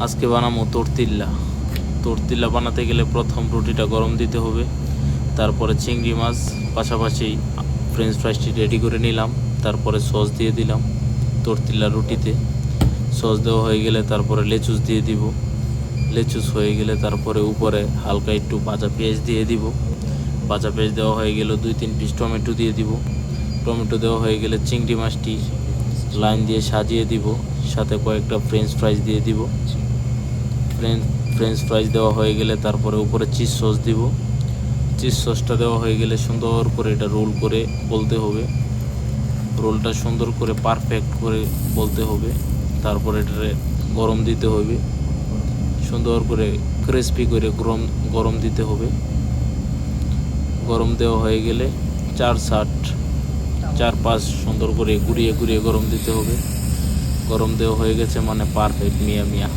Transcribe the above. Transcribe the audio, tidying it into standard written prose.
আজকে বানাবো তোরতিল্লা। তোরতিল্লা বানাতে গেলে প্রথম রুটিটা গরম দিতে হবে, তারপরে চিংড়ি মাছ, পাশাপাশি ফ্রেঞ্চ ফ্রাইসটি রেডি করে নিলাম, তারপরে সস দিয়ে দিলাম তোরতিল্লা রুটিতে। সস দেওয়া হয়ে গেলে তারপরে লেচুস দিয়ে দিব। লেচুস হয়ে গেলে তারপরে উপরে হালকা একটু ভাজা পেঁয়াজ দিয়ে দিব। ভাজা পেঁয়াজ দেওয়া হয়ে গেলে 2-3 পিস টমেটো দিয়ে দিব। টমেটো দেওয়া হয়ে গেলে চিংড়ি মাছটি লাইন দিয়ে সাজিয়ে দিব, সাথে কয়েকটা ফ্রেঞ্চ ফ্রাইস দিয়ে দিব। ফ্রেঞ্চ ফ্রাইস দেওয়া হয়ে গেলে তারপরে উপরে চিজ সস দিব। চিজ সসটা দেওয়া হয়ে গেলে সুন্দর করে এটা রোল করে বলতে হবে। রোলটা সুন্দর করে পারফেক্ট করে বলতে হবে। তারপরে এটা গরম দিতে হবে, সুন্দর করে ক্রিস্পি করে গরম দিতে হবে। গরম দেওয়া হয়ে গেলে 4-5 সুন্দর করে ঘুরিয়ে ঘুরিয়ে গরম দিতে হবে। গরম দেওয়া হয়ে গেছে মানে পারফেক্ট মিয়া মিয়া।